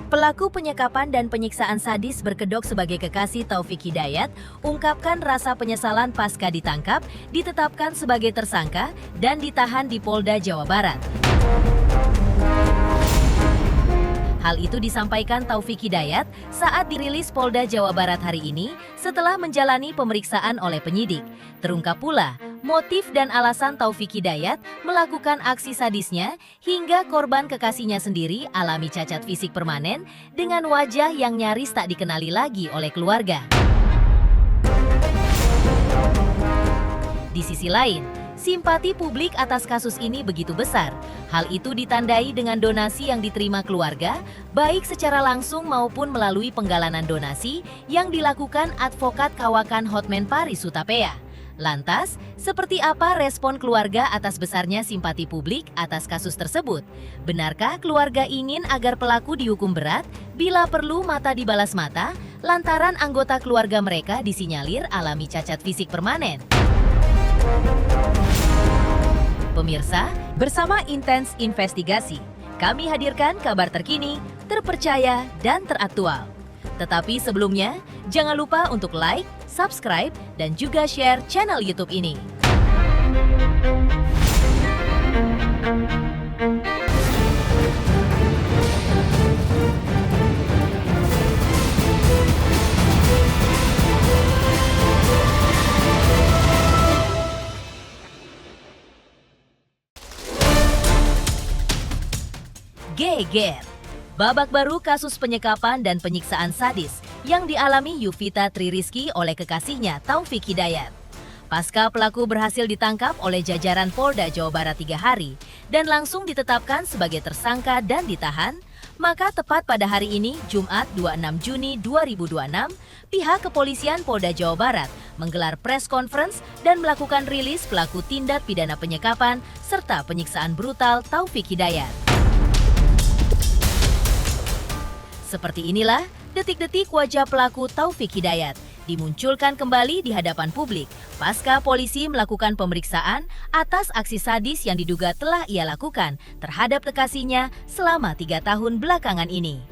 Pelaku penyekapan dan penyiksaan sadis berkedok sebagai kekasih Taufik Hidayat ungkapkan rasa penyesalan pasca ditangkap, ditetapkan sebagai tersangka, dan ditahan di Polda Jawa Barat. Hal itu disampaikan Taufik Hidayat saat dirilis Polda Jawa Barat hari ini setelah menjalani pemeriksaan oleh penyidik. Terungkap pula motif dan alasan Taufik Hidayat melakukan aksi sadisnya hingga korban kekasihnya sendiri alami cacat fisik permanen dengan wajah yang nyaris tak dikenali lagi oleh keluarga. Di sisi lain, simpati publik atas kasus ini begitu besar. Hal itu ditandai dengan donasi yang diterima keluarga, baik secara langsung maupun melalui penggalangan donasi yang dilakukan advokat kawakan Hotman Paris Hutapea. Lantas, seperti apa respon keluarga atas besarnya simpati publik atas kasus tersebut? Benarkah keluarga ingin agar pelaku dihukum berat, bila perlu mata dibalas mata, lantaran anggota keluarga mereka disinyalir alami cacat fisik permanen? Pemirsa, bersama Intens Investigasi, kami hadirkan kabar terkini, terpercaya, dan teraktual. Tetapi sebelumnya, jangan lupa untuk like, subscribe, dan juga share channel YouTube ini. Geger. Babak baru kasus penyekapan dan penyiksaan sadis yang dialami Yuvita Tririzky oleh kekasihnya Taufik Hidayat. Pasca pelaku berhasil ditangkap oleh jajaran Polda Jawa Barat 3 hari dan langsung ditetapkan sebagai tersangka dan ditahan, maka tepat pada hari ini, Jumat 26 Juni 2026, pihak kepolisian Polda Jawa Barat menggelar press conference dan melakukan rilis pelaku tindak pidana penyekapan serta penyiksaan brutal Taufik Hidayat. Seperti inilah detik-detik wajah pelaku Taufik Hidayat dimunculkan kembali di hadapan publik pasca polisi melakukan pemeriksaan atas aksi sadis yang diduga telah ia lakukan terhadap kekasihnya selama 3 tahun belakangan ini.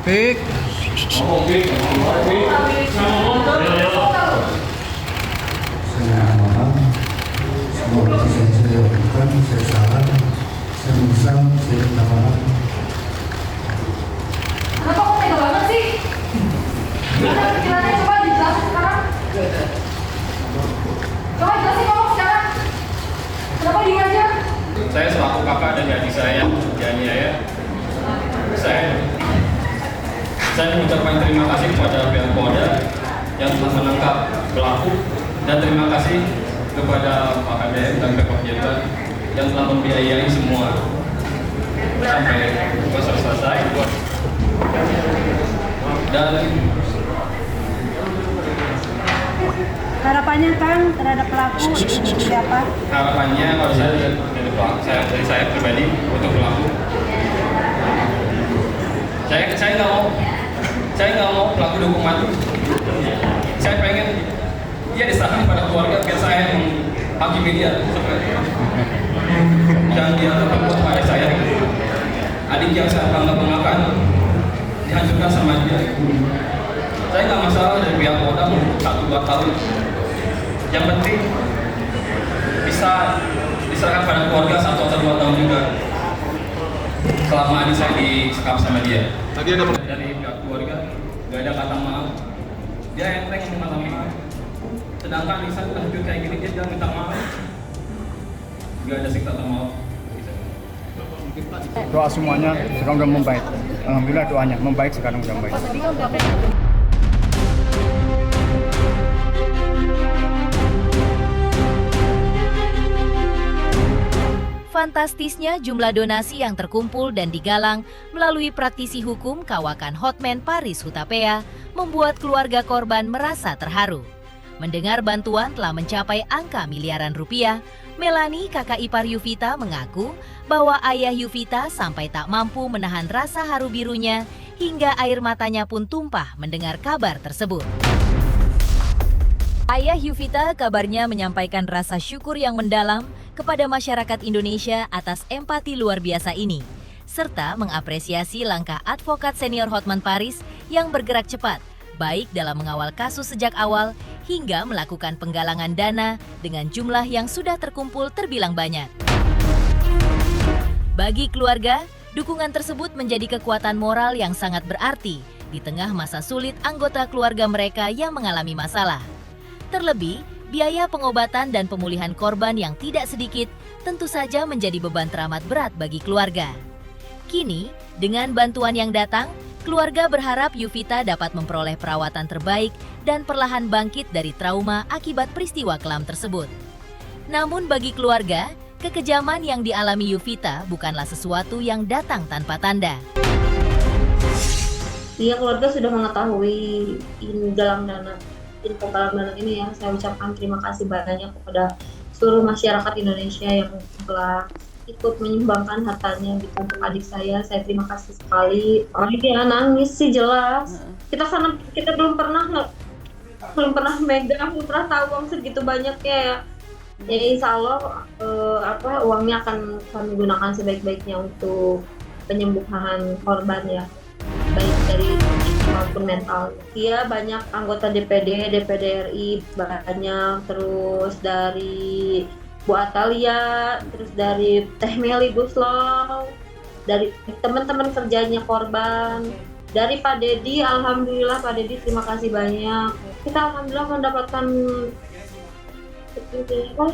Pik. Saya mohon semua yang saya lakukan, saya salah, saya menyesal, saya minta maaf. Kenapa kok tega banget sih? Gimana pikirannya, coba dijelasin sekarang. Coba jelasin ngomong sekarang. Kenapa diem aja? Saya selaku kakak dan adik saya dianiaya. Saya mengucapkan terima kasih kepada pihak Polda yang telah menangkap pelaku, dan terima kasih kepada Pak KDM dan Pemkab Jabar yang telah membiayai semua sampai proses selesai. Dan Harapannya Kang terhadap pelaku siapa? harapannya kalau dari saya pribadi untuk pelaku, saya nggak mau pelaku dihukum mati. Saya pengen dia diserahkan pada keluarga biar saya yang menghakimi dia. Dan dia terbuat pada saya. Adik yang saya bangga-banggakan dihancurkan sama dia. Saya nggak masalah dari pihak Polda 1-2 tahun. Yang penting bisa diserahkan pada keluarga 1 atau 2 tahun juga. Selama adik saya disekap sama dia. Tadi ada Dari pihak keluarga nggak ada kata maaf. Dia yang minta maaf. Sedangkan Lisa udah hancur kayak gini, dia minta maaf. Nggak ada kata maaf. doa semuanya sekarang udah membaik. Alhamdulillah doanya membaik, sekarang udah membaik. Fantastisnya jumlah donasi yang terkumpul dan digalang melalui praktisi hukum kawakan Hotman Paris Hutapea membuat keluarga korban merasa terharu. Mendengar bantuan telah mencapai angka miliaran rupiah, Melani, kakak ipar Yuvita, mengaku bahwa ayah Yuvita sampai tak mampu menahan rasa haru birunya hingga air matanya pun tumpah mendengar kabar tersebut. Ayah Yuvita kabarnya menyampaikan rasa syukur yang mendalam kepada masyarakat Indonesia atas empati luar biasa ini, serta mengapresiasi langkah advokat senior Hotman Paris yang bergerak cepat, baik dalam mengawal kasus sejak awal hingga melakukan penggalangan dana dengan jumlah yang sudah terkumpul terbilang banyak. Bagi keluarga, dukungan tersebut menjadi kekuatan moral yang sangat berarti di tengah masa sulit anggota keluarga mereka yang mengalami masalah. Terlebih, biaya pengobatan dan pemulihan korban yang tidak sedikit tentu saja menjadi beban teramat berat bagi keluarga. Kini, dengan bantuan yang datang, keluarga berharap Yuvita dapat memperoleh perawatan terbaik dan perlahan bangkit dari trauma akibat peristiwa kelam tersebut. Namun bagi keluarga, kekejaman yang dialami Yuvita bukanlah sesuatu yang datang tanpa tanda. Iya, keluarga sudah mengetahui galang dana info galang dana ini ya. Saya ucapkan terima kasih banyak kepada seluruh masyarakat Indonesia yang telah ikut menyumbangkan hartanya gitu untuk adik saya. Saya terima kasih sekali. Dia nangis sih jelas. Kita belum pernah megang, belum pernah tahu uang segitu banyaknya ya. Ya insya Allah uangnya akan kami gunakan sebaik-baiknya untuk penyembuhan korban ya, baik dari maupun mental. Iya, banyak anggota DPD RI banyak, terus dari Bu Atalia, terus dari Teh Meli Guslow, dari teman-teman kerjanya korban, dari Pak Dedi. Alhamdulillah Pak Dedi, terima kasih banyak. Kita alhamdulillah mendapatkan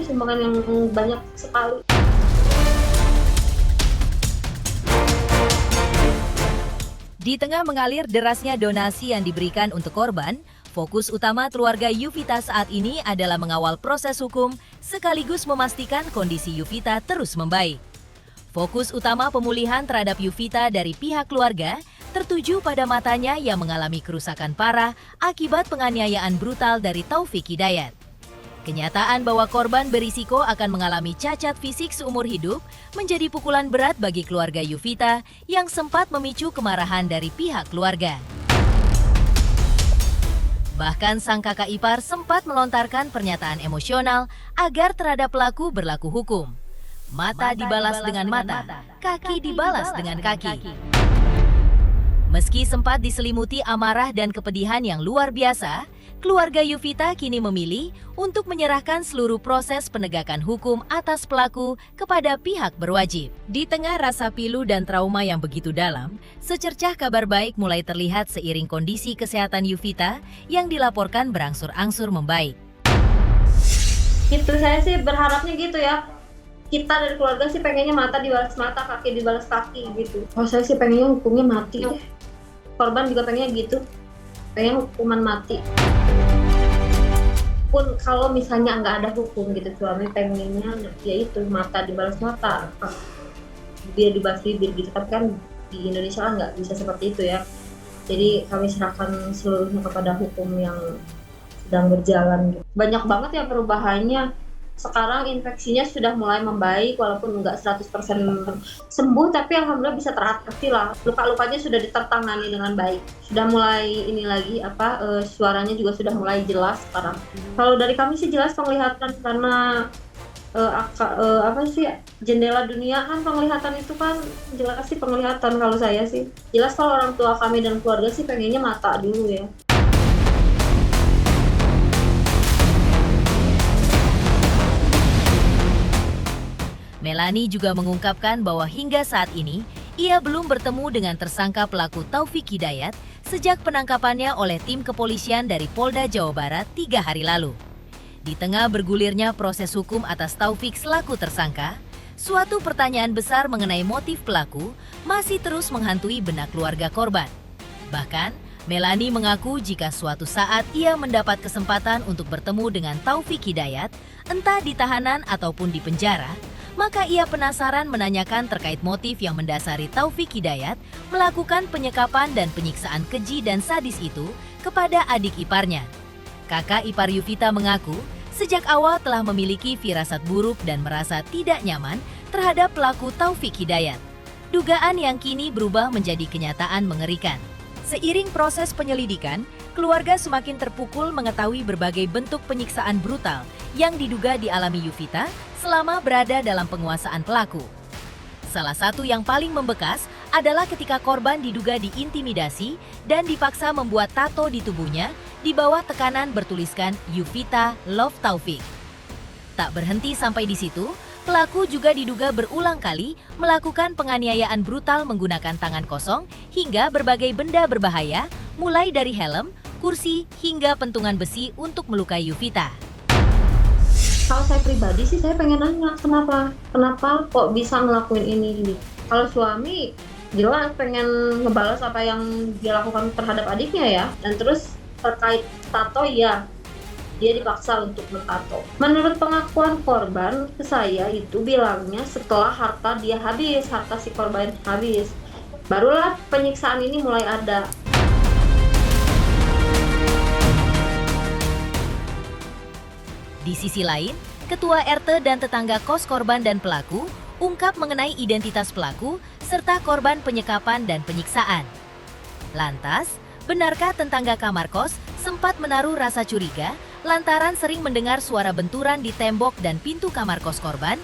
sumbangan yang banyak sekali. Di tengah mengalir derasnya donasi yang diberikan untuk korban, fokus utama keluarga Yuvita saat ini adalah mengawal proses hukum sekaligus memastikan kondisi Yuvita terus membaik. Fokus utama pemulihan terhadap Yuvita dari pihak keluarga tertuju pada matanya yang mengalami kerusakan parah akibat penganiayaan brutal dari Taufik Hidayat. Kenyataan bahwa korban berisiko akan mengalami cacat fisik seumur hidup menjadi pukulan berat bagi keluarga Yuvita yang sempat memicu kemarahan dari pihak keluarga. Bahkan sang kakak ipar sempat melontarkan pernyataan emosional agar terhadap pelaku berlaku hukum. Mata dibalas dengan mata, kaki dibalas dengan kaki. Meski sempat diselimuti amarah dan kepedihan yang luar biasa, keluarga Yuvita kini memilih untuk menyerahkan seluruh proses penegakan hukum atas pelaku kepada pihak berwajib. Di tengah rasa pilu dan trauma yang begitu dalam, secercah kabar baik mulai terlihat seiring kondisi kesehatan Yuvita yang dilaporkan berangsur-angsur membaik. Gitu, saya sih berharapnya gitu ya. Kita dari keluarga sih pengennya mata dibalas mata, kaki dibalas kaki gitu. Oh, saya sih pengennya hukumnya mati deh. Korban juga pengennya gitu, pengen hukuman mati. Pun kalau misalnya nggak ada hukum gitu, suami pengennya ya itu mata dibalas mata, dia dibalas bibir gitu. Tapi kan di Indonesia kan nggak bisa seperti itu ya. Jadi kami serahkan seluruhnya kepada hukum yang sedang berjalan gitu. Banyak banget ya perubahannya. Sekarang infeksinya sudah mulai membaik, walaupun nggak 100% sembuh, tapi alhamdulillah bisa teratasi lah. Luka-lukanya sudah ditertangani dengan baik. Sudah mulai ini lagi suaranya juga sudah mulai jelas sekarang. Kalau dari kami sih jelas penglihatan, karena jendela dunia kan penglihatan itu kan jelas sih penglihatan. Kalau saya sih jelas, kalau orang tua kami dan keluarga sih pengennya mata dulu ya. Melani juga mengungkapkan bahwa hingga saat ini, ia belum bertemu dengan tersangka pelaku Taufik Hidayat sejak penangkapannya oleh tim kepolisian dari Polda Jawa Barat 3 hari lalu. Di tengah bergulirnya proses hukum atas Taufik selaku tersangka, suatu pertanyaan besar mengenai motif pelaku masih terus menghantui benak keluarga korban. Bahkan, Melani mengaku jika suatu saat ia mendapat kesempatan untuk bertemu dengan Taufik Hidayat, entah di tahanan ataupun di penjara, maka ia penasaran menanyakan terkait motif yang mendasari Taufik Hidayat melakukan penyekapan dan penyiksaan keji dan sadis itu kepada adik iparnya. Kakak ipar Yuvita mengaku, sejak awal telah memiliki firasat buruk dan merasa tidak nyaman terhadap pelaku Taufik Hidayat. Dugaan yang kini berubah menjadi kenyataan mengerikan. Seiring proses penyelidikan, keluarga semakin terpukul mengetahui berbagai bentuk penyiksaan brutal yang diduga dialami Yuvita selama berada dalam penguasaan pelaku. Salah satu yang paling membekas adalah ketika korban diduga diintimidasi dan dipaksa membuat tato di tubuhnya di bawah tekanan bertuliskan Yuvita Love Taufik. Tak berhenti sampai di situ, pelaku juga diduga berulang kali melakukan penganiayaan brutal menggunakan tangan kosong hingga berbagai benda berbahaya, mulai dari helm, kursi, hingga pentungan besi untuk melukai Yuvita. Kalau saya pribadi sih saya pengen nanya kenapa kok bisa ngelakuin ini. Kalau suami jelas pengen ngebalas apa yang dia lakukan terhadap adiknya ya. Dan terus terkait tato ya, dia dipaksa untuk bertato. Menurut pengakuan korban ke saya itu bilangnya setelah harta si korban habis, barulah penyiksaan ini mulai ada. Di sisi lain, ketua RT dan tetangga kos korban dan pelaku ungkap mengenai identitas pelaku serta korban penyekapan dan penyiksaan. Lantas, benarkah tetangga kamar kos sempat menaruh rasa curiga lantaran sering mendengar suara benturan di tembok dan pintu kamar kos korban?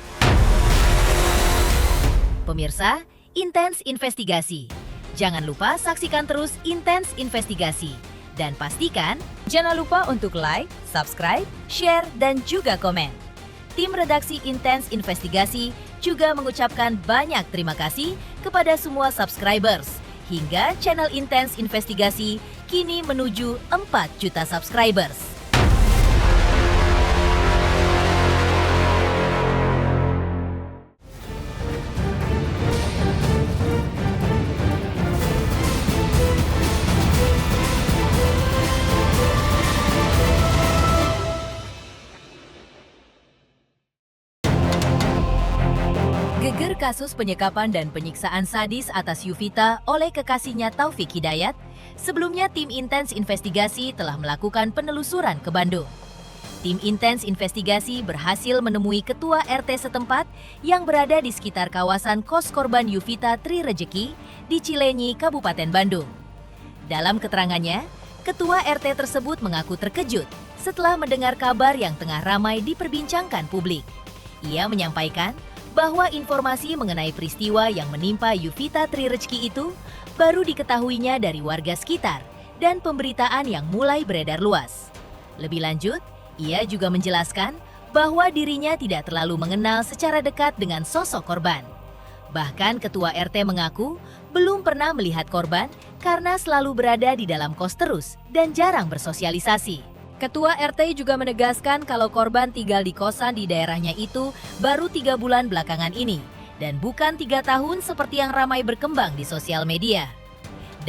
Pemirsa, Intens Investigasi. Jangan lupa saksikan terus Intens Investigasi. Dan pastikan, jangan lupa untuk like, subscribe, share, dan juga komen. Tim redaksi Intens Investigasi juga mengucapkan banyak terima kasih kepada semua subscribers, hingga channel Intens Investigasi kini menuju 4 juta subscribers. Geger kasus penyekapan dan penyiksaan sadis atas Yuvita oleh kekasihnya Taufik Hidayat, sebelumnya tim Intens Investigasi telah melakukan penelusuran ke Bandung. Tim Intens Investigasi berhasil menemui ketua RT setempat yang berada di sekitar kawasan kos korban Yuvita Tri Rejeki di Cilenyi, Kabupaten Bandung. Dalam keterangannya, ketua RT tersebut mengaku terkejut setelah mendengar kabar yang tengah ramai diperbincangkan publik. Ia menyampaikan bahwa informasi mengenai peristiwa yang menimpa Yuvita Tri Rejeki itu baru diketahuinya dari warga sekitar dan pemberitaan yang mulai beredar luas. Lebih lanjut, ia juga menjelaskan bahwa dirinya tidak terlalu mengenal secara dekat dengan sosok korban. Bahkan ketua RT mengaku belum pernah melihat korban karena selalu berada di dalam kos terus dan jarang bersosialisasi. Ketua RT juga menegaskan kalau korban tinggal di kosan di daerahnya itu baru 3 bulan belakangan ini dan bukan 3 tahun seperti yang ramai berkembang di sosial media.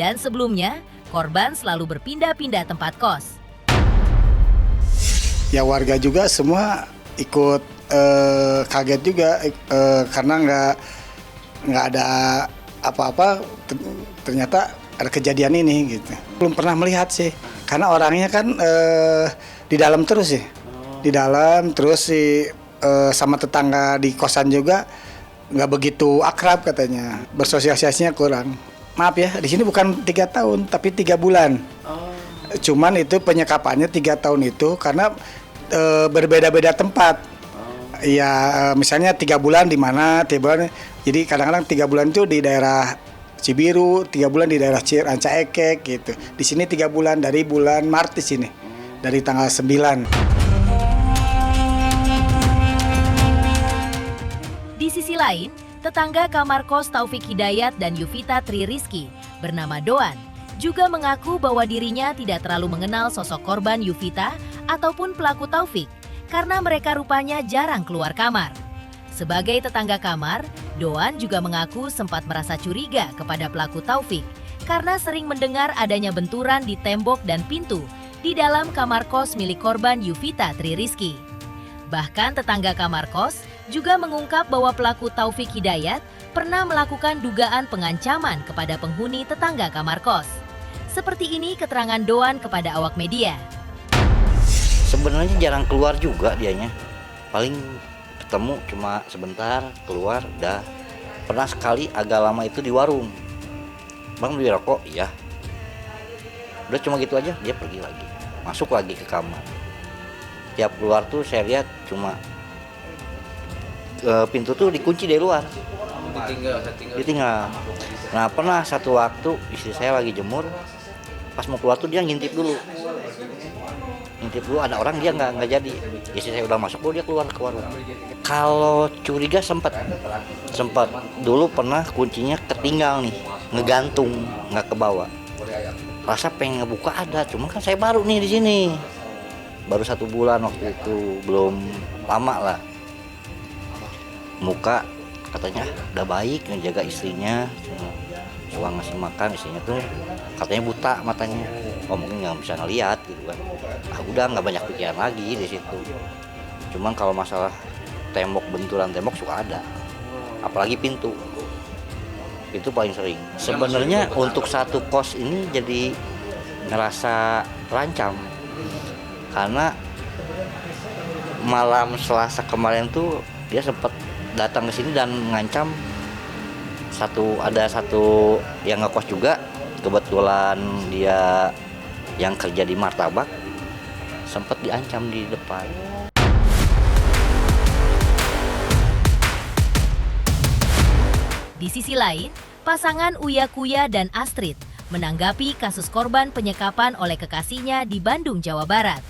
Dan sebelumnya, korban selalu berpindah-pindah tempat kos. Ya warga juga semua ikut kaget juga karena nggak ada apa-apa, ternyata ada kejadian ini gitu. Belum pernah melihat sih. Karena orangnya kan di dalam terus sih, di dalam terus sama tetangga di kosan juga nggak begitu akrab katanya, bersosialisasinya kurang. Maaf ya, di sini bukan 3 tahun tapi 3 bulan. Cuman itu penyekapannya 3 tahun itu karena berbeda-beda tempat. Ya misalnya 3 bulan di mana, 3 bulan. Jadi kadang-kadang 3 bulan itu di daerah Cibiru, 3 bulan di daerah Ranca Ekek gitu. Di sini 3 bulan dari bulan Maret di sini, dari tanggal 9. Di sisi lain, tetangga kamar kos Taufik Hidayat dan Yuvita Tri Rizky bernama Doan juga mengaku bahwa dirinya tidak terlalu mengenal sosok korban Yuvita ataupun pelaku Taufik karena mereka rupanya jarang keluar kamar. Sebagai tetangga kamar, Doan juga mengaku sempat merasa curiga kepada pelaku Taufik karena sering mendengar adanya benturan di tembok dan pintu di dalam kamar kos milik korban Yuvita Tri Rizky. Bahkan tetangga kamar kos juga mengungkap bahwa pelaku Taufik Hidayat pernah melakukan dugaan pengancaman kepada penghuni tetangga kamar kos. Seperti ini keterangan Doan kepada awak media. Sebenarnya jarang keluar juga dianya. Paling ketemu cuma sebentar, keluar udah. Pernah sekali agak lama itu di warung. Bang beli rokok? Iya. Udah cuma gitu aja, dia pergi lagi. Masuk lagi ke kamar. Tiap keluar tuh saya lihat cuma pintu tuh dikunci dari luar. Ditinggal. Nah pernah satu waktu istri saya lagi jemur, pas mau keluar tuh dia ngintip dulu. Ngintip dulu ada orang, dia nggak jadi. Istri saya udah masuk, dia keluar ke warung. Kalau curiga sempat dulu pernah kuncinya ketinggal nih, ngegantung nggak ke bawah. Rasa pengen ngebuka ada, cuma kan saya baru nih di sini, baru 1 bulan waktu itu, belum lama lah. Muka katanya udah baik, ngejaga istrinya, suka ngasih makan istrinya tuh, katanya buta matanya, mungkin nggak bisa ngeliat gitu kan. Udah nggak banyak pikiran lagi di situ. Cuman kalau masalah tembok, benturan tembok suka ada, apalagi pintu itu paling sering. Sebenarnya untuk satu kos ini jadi ngerasa rancam karena malam Selasa kemarin tuh dia sempat datang ke sini dan mengancam ada satu yang ngekos juga, kebetulan dia yang kerja di martabak, sempat diancam di depan. Di sisi lain, pasangan Uya Kuya dan Astrid menanggapi kasus korban penyekapan oleh kekasihnya di Bandung, Jawa Barat.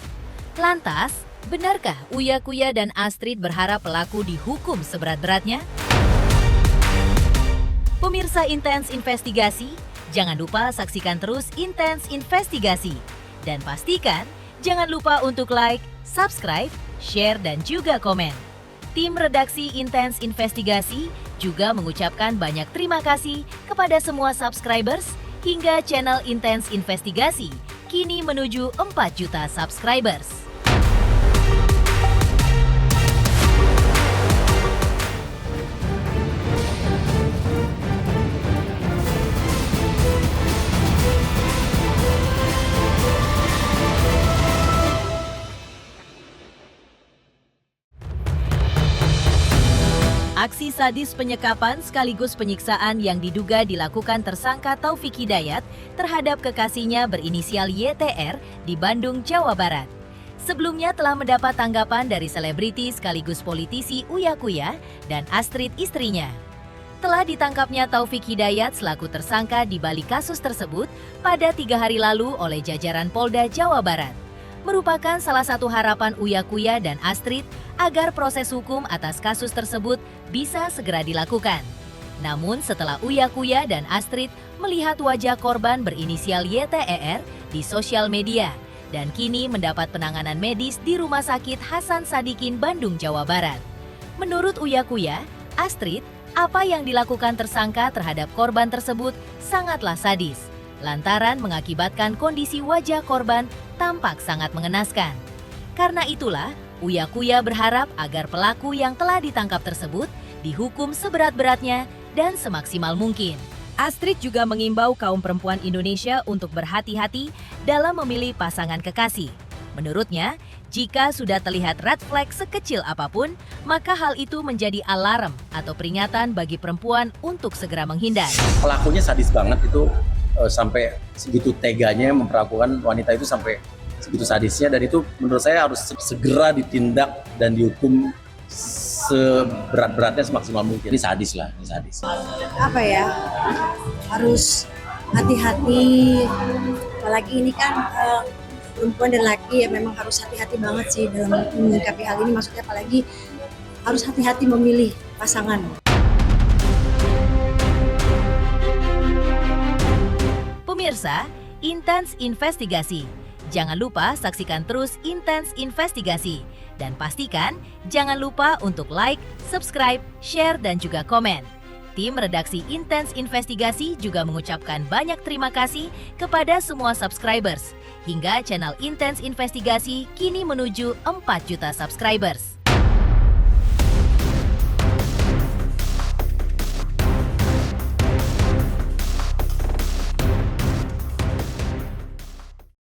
Lantas, benarkah Uya Kuya dan Astrid berharap pelaku dihukum seberat-beratnya? Pemirsa Intens Investigasi, jangan lupa saksikan terus Intens Investigasi. Dan pastikan, jangan lupa untuk like, subscribe, share, dan juga komen. Tim redaksi Intens Investigasi juga mengucapkan banyak terima kasih kepada semua subscribers hingga channel Intens Investigasi kini menuju 4 juta subscribers. Aksi sadis penyekapan sekaligus penyiksaan yang diduga dilakukan tersangka Taufik Hidayat terhadap kekasihnya berinisial YTR di Bandung, Jawa Barat. Sebelumnya telah mendapat tanggapan dari selebriti sekaligus politisi Uya Kuya dan Astrid istrinya. Telah ditangkapnya Taufik Hidayat selaku tersangka di balik kasus tersebut pada 3 hari lalu oleh jajaran Polda Jawa Barat. Merupakan salah satu harapan Uya Kuya dan Astrid agar proses hukum atas kasus tersebut bisa segera dilakukan. Namun setelah Uya Kuya dan Astrid melihat wajah korban berinisial YTER di sosial media dan kini mendapat penanganan medis di Rumah Sakit Hasan Sadikin, Bandung, Jawa Barat. Menurut Uya Kuya, Astrid, apa yang dilakukan tersangka terhadap korban tersebut sangatlah sadis, lantaran mengakibatkan kondisi wajah korban tampak sangat mengenaskan. Karena itulah, Uya Kuya berharap agar pelaku yang telah ditangkap tersebut dihukum seberat-beratnya dan semaksimal mungkin. Astrid juga mengimbau kaum perempuan Indonesia untuk berhati-hati dalam memilih pasangan kekasih. Menurutnya, jika sudah terlihat red flag sekecil apapun, maka hal itu menjadi alarm atau peringatan bagi perempuan untuk segera menghindar. Pelakunya sadis banget itu, sampai segitu teganya memperlakukan wanita itu sampai segitu sadisnya, dan itu menurut saya harus segera ditindak dan dihukum seberat-beratnya semaksimal mungkin. Ini sadis lah, ini sadis. Apa ya, harus hati-hati, apalagi ini kan perempuan dan laki ya, memang harus hati-hati banget sih dalam menyikapi hal ini, maksudnya apalagi harus hati-hati memilih pasangan. Pemirsa, Intens Investigasi. Jangan lupa saksikan terus Intens Investigasi. Dan pastikan jangan lupa untuk like, subscribe, share, dan juga komen. Tim redaksi Intens Investigasi juga mengucapkan banyak terima kasih kepada semua subscribers. Hingga channel Intens Investigasi kini menuju 4 juta subscribers.